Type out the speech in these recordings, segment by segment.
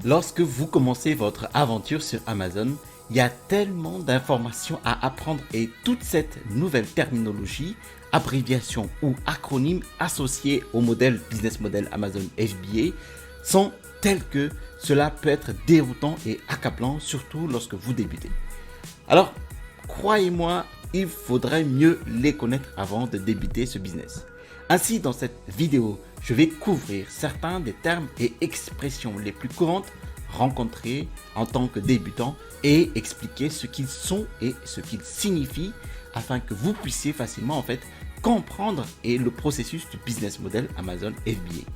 Lorsque vous commencez votre aventure sur Amazon, il y a tellement d'informations à apprendre et toute cette nouvelle terminologie, abréviation ou acronyme associés au business model Amazon FBA sont tels que cela peut être déroutant et accablant, surtout lorsque vous débutez. Alors, croyez-moi, il faudrait mieux les connaître avant de débuter ce business. Ainsi, dans cette vidéo, je vais couvrir certains des termes et expressions les plus courantes rencontrées en tant que débutant et expliquer ce qu'ils sont et ce qu'ils signifient afin que vous puissiez facilement comprendre le processus du business model Amazon FBA.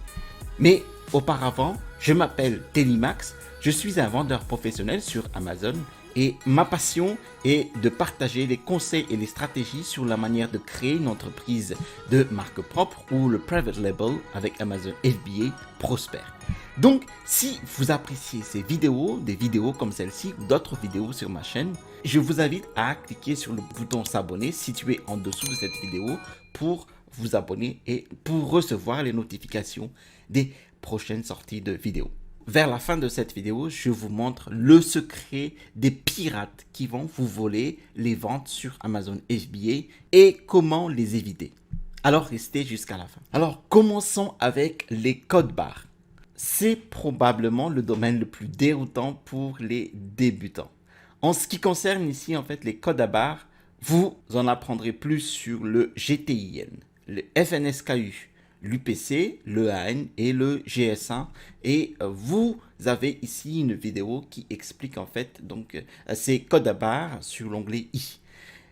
Mais auparavant, je m'appelle Telimax, je suis un vendeur professionnel sur Amazon et ma passion est de partager les conseils et les stratégies sur la manière de créer une entreprise de marque propre ou le private label avec Amazon FBA prospère. Donc, si vous appréciez ces vidéos, des vidéos comme celle-ci ou d'autres vidéos sur ma chaîne, je vous invite à cliquer sur le bouton s'abonner situé en dessous de cette vidéo pour vous abonner et pour recevoir les notifications des prochaines sorties de vidéos. Vers la fin de cette vidéo, je vous montre le secret des pirates qui vont vous voler les ventes sur Amazon FBA et comment les éviter. Alors, restez jusqu'à la fin. Alors, commençons avec les codes barres. C'est probablement le domaine le plus déroutant pour les débutants. En ce qui concerne ici, les codes à barres, vous en apprendrez plus sur le GTIN, le FNSKU, l'UPC, le AN et le GS1. Et vous avez ici une vidéo qui explique ces codes à barres sur l'onglet I.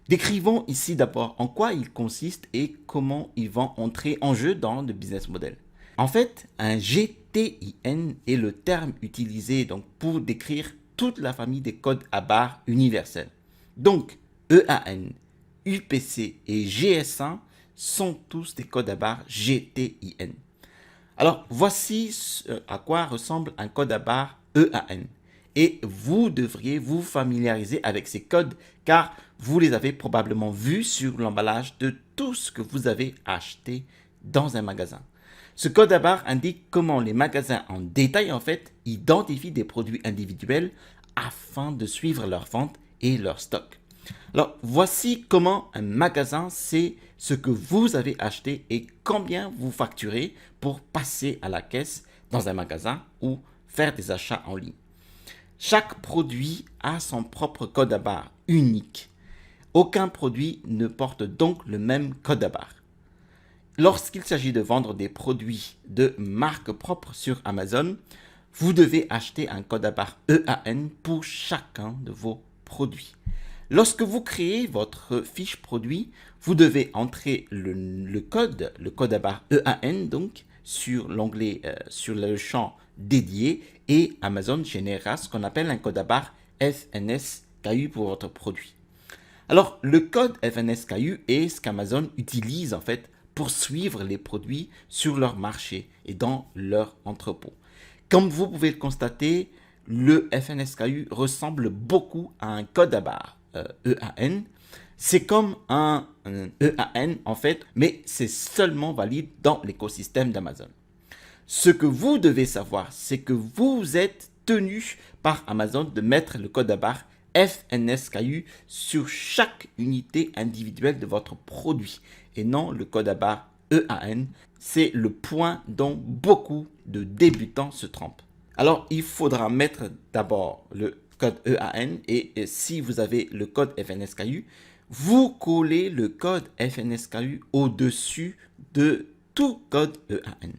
Décrivons ici d'abord en quoi ils consistent et comment ils vont entrer en jeu dans le business model. En fait, un GTIN est le terme utilisé pour décrire toute la famille des codes à barres universels. Donc, EAN, UPC et GS1 sont tous des codes à barres GTIN. Alors, voici à quoi ressemble un code à barres EAN. Et vous devriez vous familiariser avec ces codes car vous les avez probablement vus sur l'emballage de tout ce que vous avez acheté dans un magasin. Ce code à barres indique comment les magasins en détail identifient des produits individuels afin de suivre leurs ventes et leur stock. Alors, voici comment un magasin sait ce que vous avez acheté et combien vous facturez pour passer à la caisse dans un magasin ou faire des achats en ligne. Chaque produit a son propre code à barres unique. Aucun produit ne porte donc le même code à barres. Lorsqu'il s'agit de vendre des produits de marque propre sur Amazon, vous devez acheter un code à barres EAN pour chacun de vos produits. Lorsque vous créez votre fiche produit, vous devez entrer le code à barres EAN sur l'onglet, sur le champ dédié et Amazon générera ce qu'on appelle un code à barres FNSKU pour votre produit. Alors, le code FNSKU est ce qu'Amazon utilise pour suivre les produits sur leur marché et dans leur entrepôt. Comme vous pouvez le constater, le FNSKU ressemble beaucoup à un code à barres EAN. C'est comme un EAN mais c'est seulement valide dans l'écosystème d'Amazon. Ce que vous devez savoir, c'est que vous êtes tenu par Amazon de mettre le code à barres FNSKU sur chaque unité individuelle de votre produit et non le code à barres EAN. C'est le point dont beaucoup de débutants se trompent. Alors, il faudra mettre d'abord le code EAN et si vous avez le code FNSKU, vous collez le code FNSKU au-dessus de tout code EAN.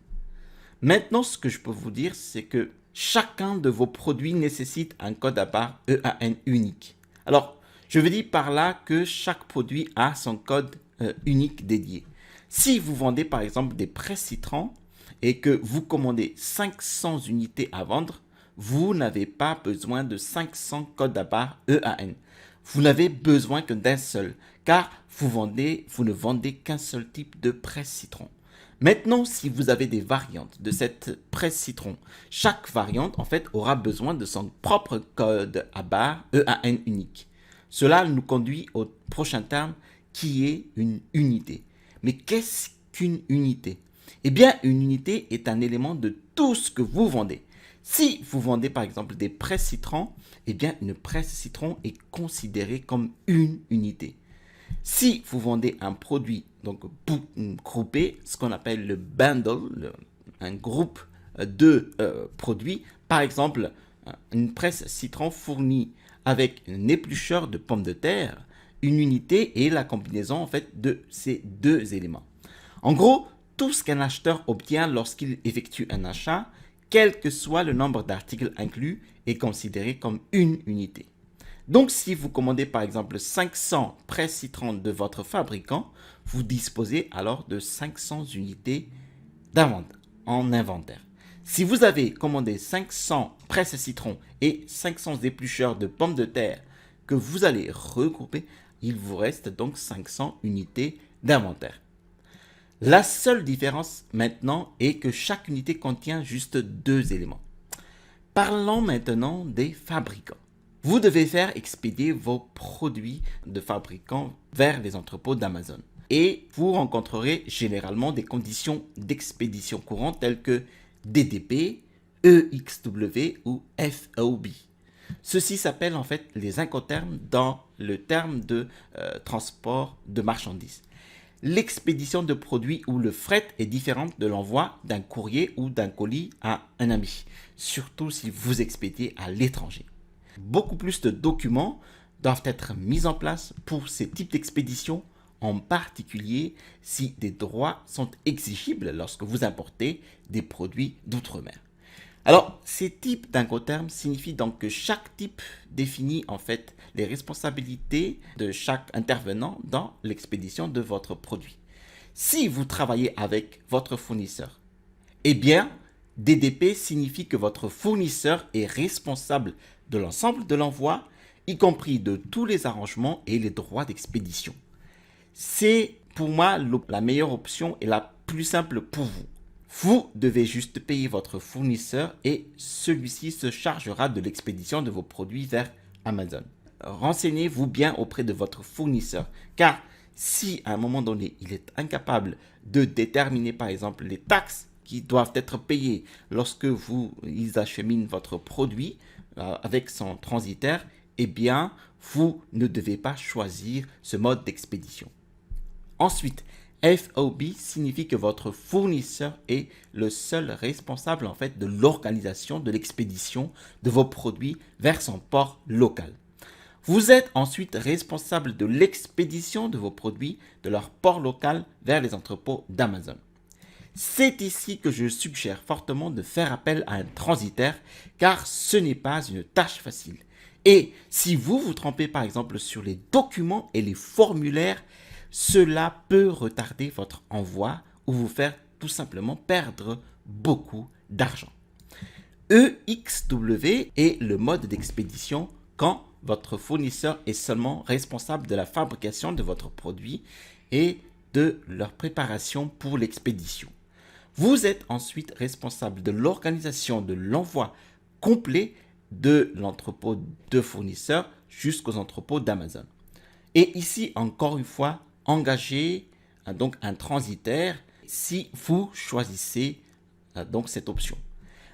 Maintenant, ce que je peux vous dire, c'est que chacun de vos produits nécessite un code à barres EAN unique. Alors, je veux dire par là que chaque produit a son code unique dédié. Si vous vendez par exemple des presse-citrons et que vous commandez 500 unités à vendre, vous n'avez pas besoin de 500 codes à barres EAN. Vous n'avez besoin que d'un seul, car vous ne vendez qu'un seul type de presse-citron. Maintenant, si vous avez des variantes de cette presse citron, chaque variante aura besoin de son propre code à barres EAN unique. Cela nous conduit au prochain terme qui est une unité. Mais qu'est-ce qu'une unité? Eh bien, une unité est un élément de tout ce que vous vendez. Si vous vendez par exemple des presses citron, eh bien une presse citron est considérée comme une unité. Si vous vendez un produit donc groupé, ce qu'on appelle le bundle, un groupe de produits, par exemple une presse citron fournie avec un éplucheur de pommes de terre, une unité est la combinaison en fait de ces deux éléments. En gros, tout ce qu'un acheteur obtient lorsqu'il effectue un achat, quel que soit le nombre d'articles inclus, est considéré comme une unité. Donc, si vous commandez par exemple 500 presses citron de votre fabricant, vous disposez alors de 500 unités en inventaire. Si vous avez commandé 500 presses citron et 500 éplucheurs de pommes de terre que vous allez regrouper, il vous reste donc 500 unités d'inventaire. La seule différence maintenant est que chaque unité contient juste deux éléments. Parlons maintenant des fabricants. Vous devez faire expédier vos produits de fabricants vers les entrepôts d'Amazon. Et vous rencontrerez généralement des conditions d'expédition courantes telles que DDP, EXW ou FOB. Ceci s'appelle en fait les incoterms dans le terme de transport de marchandises. L'expédition de produits ou le fret est différente de l'envoi d'un courrier ou d'un colis à un ami, surtout si vous expédiez à l'étranger. Beaucoup plus de documents doivent être mis en place pour ces types d'expéditions, en particulier si des droits sont exigibles lorsque vous importez des produits d'outre-mer. Alors, ces types d'incoterms signifient donc que chaque type définit en fait les responsabilités de chaque intervenant dans l'expédition de votre produit. Si vous travaillez avec votre fournisseur, eh bien, DDP signifie que votre fournisseur est responsable de l'ensemble de l'envoi, y compris de tous les arrangements et les droits d'expédition. C'est pour moi la meilleure option et la plus simple pour vous. Vous devez juste payer votre fournisseur et celui-ci se chargera de l'expédition de vos produits vers Amazon. Renseignez-vous bien auprès de votre fournisseur, car si à un moment donné il est incapable de déterminer par exemple les taxes qui doivent être payées lorsque ils acheminent votre produit avec son transitaire, eh bien vous ne devez pas choisir ce mode d'expédition. Ensuite, FOB signifie que votre fournisseur est le seul responsable en fait de l'organisation de l'expédition de vos produits vers son port local. Vous êtes ensuite responsable de l'expédition de vos produits de leur port local vers les entrepôts d'Amazon. C'est ici que je suggère fortement de faire appel à un transitaire car ce n'est pas une tâche facile. Et si vous vous trompez par exemple sur les documents et les formulaires, cela peut retarder votre envoi ou vous faire tout simplement perdre beaucoup d'argent. EXW est le mode d'expédition quand votre fournisseur est seulement responsable de la fabrication de votre produit et de leur préparation pour l'expédition. Vous êtes ensuite responsable de l'organisation de l'envoi complet de l'entrepôt de fournisseurs jusqu'aux entrepôts d'Amazon. Et ici, encore une fois, engagez donc un transitaire si vous choisissez donc cette option.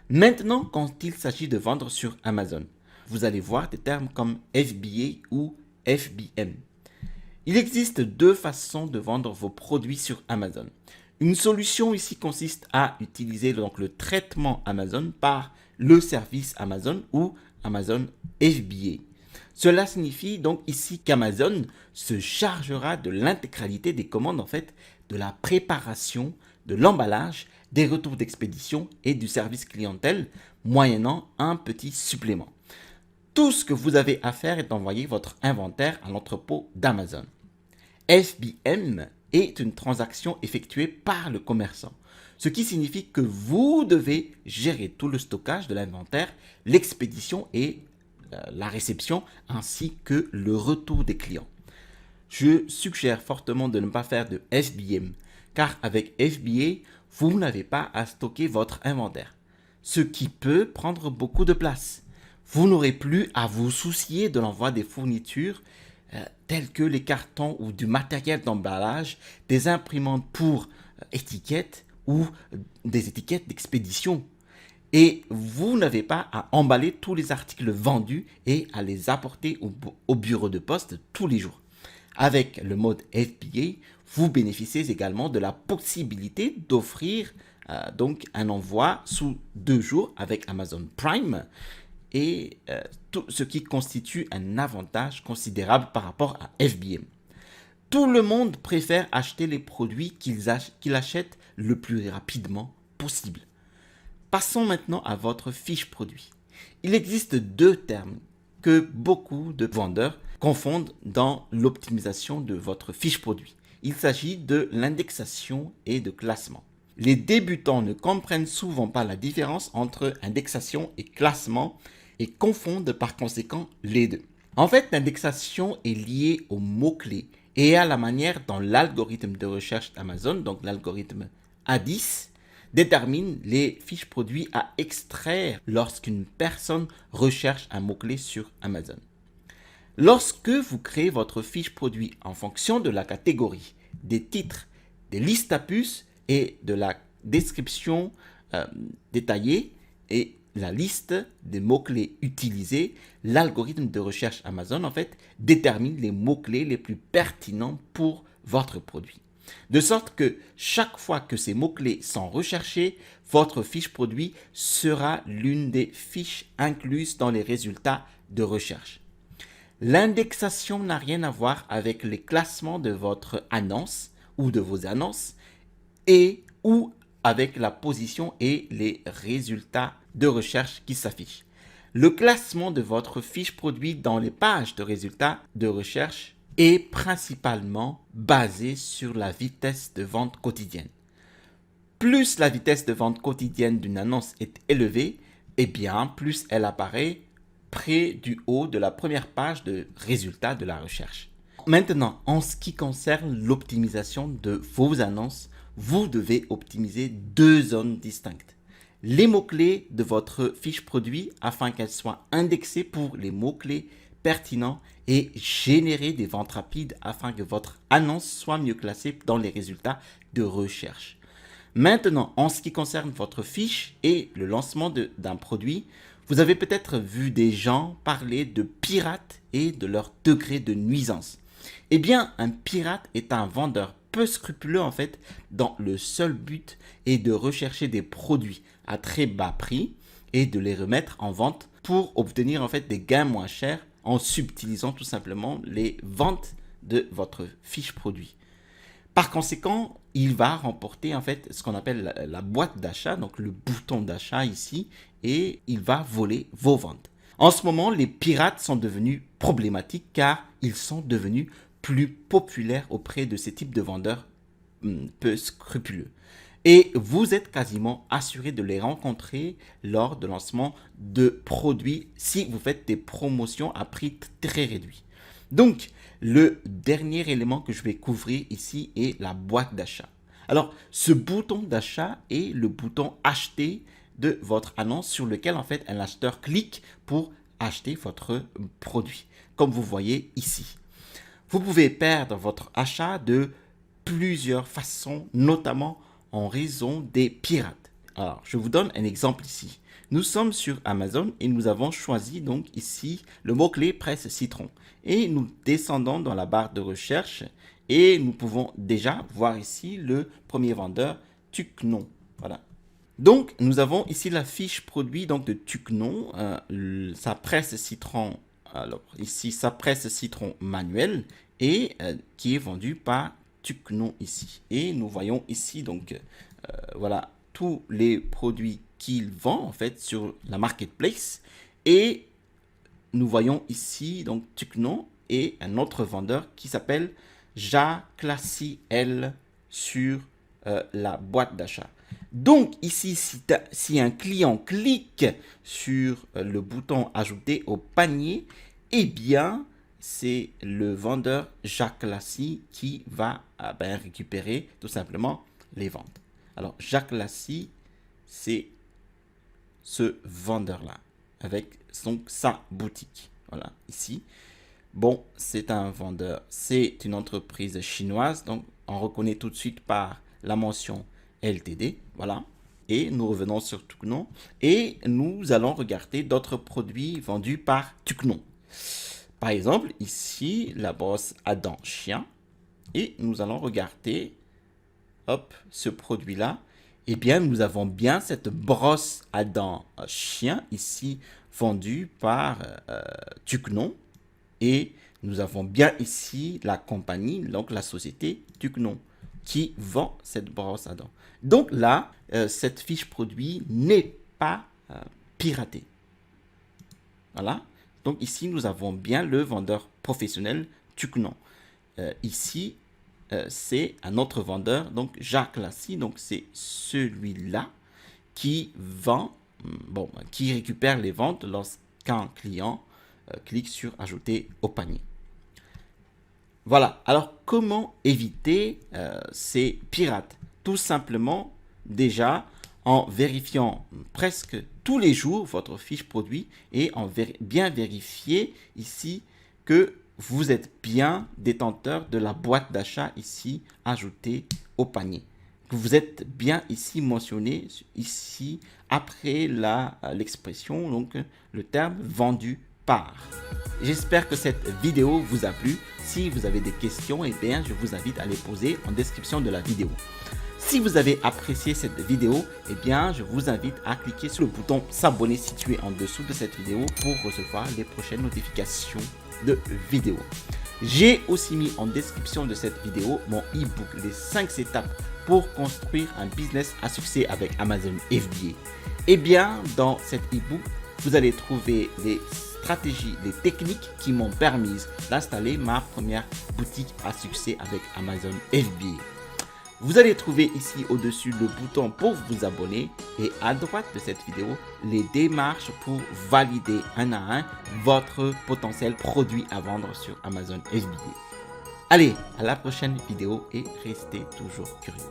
Maintenant, quand il s'agit de vendre sur Amazon, vous allez voir des termes comme FBA ou FBM. Il existe deux façons de vendre vos produits sur Amazon. Une solution ici consiste à utiliser donc le traitement Amazon par le service Amazon ou Amazon FBA. Cela signifie donc ici qu'Amazon se chargera de l'intégralité des commandes en fait, de la préparation, de l'emballage, des retours d'expédition et du service clientèle, moyennant un petit supplément. Tout ce que vous avez à faire est d'envoyer votre inventaire à l'entrepôt d'Amazon. FBM est une transaction effectuée par le commerçant, ce qui signifie que vous devez gérer tout le stockage de l'inventaire, l'expédition et la réception ainsi que le retour des clients. Je suggère fortement de ne pas faire de FBM car avec FBA, vous n'avez pas à stocker votre inventaire, ce qui peut prendre beaucoup de place. Vous n'aurez plus à vous soucier de l'envoi des fournitures telles que les cartons ou du matériel d'emballage, des imprimantes pour étiquettes ou des étiquettes d'expédition. Et vous n'avez pas à emballer tous les articles vendus et à les apporter au bureau de poste tous les jours. Avec le mode FBA, vous bénéficiez également de la possibilité d'offrir donc un envoi sous 2 jours avec Amazon Prime et tout ce qui constitue un avantage considérable par rapport à FBM. Tout le monde préfère acheter les produits qu'il achète le plus rapidement possible. Passons maintenant à votre fiche produit. Il existe 2 termes que beaucoup de vendeurs confondent dans l'optimisation de votre fiche produit. Il s'agit de l'indexation et de classement. Les débutants ne comprennent souvent pas la différence entre indexation et classement et confondent par conséquent les deux. En fait, l'indexation est liée aux mots-clés et à la manière dont l'algorithme de recherche d'Amazon, donc l'algorithme A10, détermine les fiches produits à extraire lorsqu'une personne recherche un mot-clé sur Amazon. Lorsque vous créez votre fiche produit en fonction de la catégorie, des titres, des listes à puces et de la description détaillée et la liste des mots-clés utilisés, l'algorithme de recherche Amazon en fait détermine les mots-clés les plus pertinents pour votre produit. De sorte que chaque fois que ces mots-clés sont recherchés, votre fiche produit sera l'une des fiches incluses dans les résultats de recherche. L'indexation n'a rien à voir avec les classements de votre annonce ou de vos annonces et ou avec la position et les résultats de recherche qui s'affichent. Le classement de votre fiche produit dans les pages de résultats de recherche est principalement basé sur la vitesse de vente quotidienne. Plus la vitesse de vente quotidienne d'une annonce est élevée, et bien plus elle apparaît près du haut de la première page de résultats de la recherche. Maintenant, en ce qui concerne l'optimisation de vos annonces, vous devez optimiser 2 zones distinctes. Les mots-clés de votre fiche produit afin qu'elles soient indexées pour les mots-clés pertinents et générer des ventes rapides afin que votre annonce soit mieux classée dans les résultats de recherche. Maintenant, en ce qui concerne votre fiche et le lancement d'un produit, vous avez peut-être vu des gens parler de pirates et de leur degré de nuisance. Eh bien, un pirate est un vendeur peu scrupuleux en fait, dont le seul but est de rechercher des produits à très bas prix et de les remettre en vente pour obtenir en fait des gains moins chers en subtilisant tout simplement les ventes de votre fiche produit. Par conséquent, il va remporter en fait ce qu'on appelle la boîte d'achat, donc le bouton d'achat ici, et il va voler vos ventes. En ce moment, les pirates sont devenus problématiques car ils sont devenus plus populaires auprès de ces types de vendeurs peu scrupuleux. Et vous êtes quasiment assuré de les rencontrer lors de lancement de produits si vous faites des promotions à prix très réduit. Donc, le dernier élément que je vais couvrir ici est la boîte d'achat. Alors, ce bouton d'achat est le bouton acheter de votre annonce sur lequel en fait un acheteur clique pour acheter votre produit, comme vous voyez ici. Vous pouvez perdre votre achat de plusieurs façons, notamment en raison des pirates. Alors, je vous donne un exemple ici. Nous sommes sur Amazon et nous avons choisi donc ici le mot-clé presse citron. Et nous descendons dans la barre de recherche et nous pouvons déjà voir ici le premier vendeur, Tucnon. Voilà. Donc, nous avons ici la fiche produit donc, de Tucnon, sa presse citron. Alors, ici, sa presse citron manuelle et qui est vendue par Tucnon ici. Et nous voyons ici donc voilà tous les produits qu'il vend en fait sur la marketplace et nous voyons ici donc Tucnon et un autre vendeur qui s'appelle Jaclassi L sur la boîte d'achat. Donc ici si un client clique sur le bouton ajouter au panier, eh bien c'est le vendeur Jaclassi qui va récupérer tout simplement les ventes. Alors, Jaclassi, c'est ce vendeur-là, avec donc sa boutique. Voilà, ici. Bon, c'est un vendeur, c'est une entreprise chinoise, donc on reconnaît tout de suite par la mention LTD. Voilà. et nous revenons sur Tucnon et nous allons regarder d'autres produits vendus par Tucnon. Par exemple, ici, la brosse à dents chien et nous allons regarder ce produit-là. Eh bien, nous avons bien cette brosse à dents chien ici vendue par Tucnon et nous avons bien ici la compagnie, donc la société Tucnon qui vend cette brosse à dents. Donc là, cette fiche produit n'est pas piratée. Voilà. Donc ici, nous avons bien le vendeur professionnel Tucnon. Ici, c'est un autre vendeur, donc Jacques Lassie, donc c'est celui-là qui vend, qui récupère les ventes lorsqu'un client clique sur ajouter au panier. Voilà, alors comment éviter ces pirates? Tout simplement, déjà, en vérifiant presque tous les jours votre fiche produit et en bien vérifier ici que vous êtes bien détenteur de la boîte d'achat ici ajoutée au panier. Que vous êtes bien ici mentionné ici après l'expression, donc le terme vendu par. J'espère que cette vidéo vous a plu. Si vous avez des questions, eh bien, je vous invite à les poser en description de la vidéo. Si vous avez apprécié cette vidéo, eh bien, je vous invite à cliquer sur le bouton s'abonner situé en dessous de cette vidéo pour recevoir les prochaines notifications de vidéos. J'ai aussi mis en description de cette vidéo mon e-book, les 5 étapes pour construire un business à succès avec Amazon FBA. Eh bien, dans cet e-book, vous allez trouver les stratégies, les techniques qui m'ont permis d'installer ma première boutique à succès avec Amazon FBA. Vous allez trouver ici au-dessus le bouton pour vous abonner et à droite de cette vidéo, les démarches pour valider un à un votre potentiel produit à vendre sur Amazon FBA. Allez, à la prochaine vidéo et restez toujours curieux.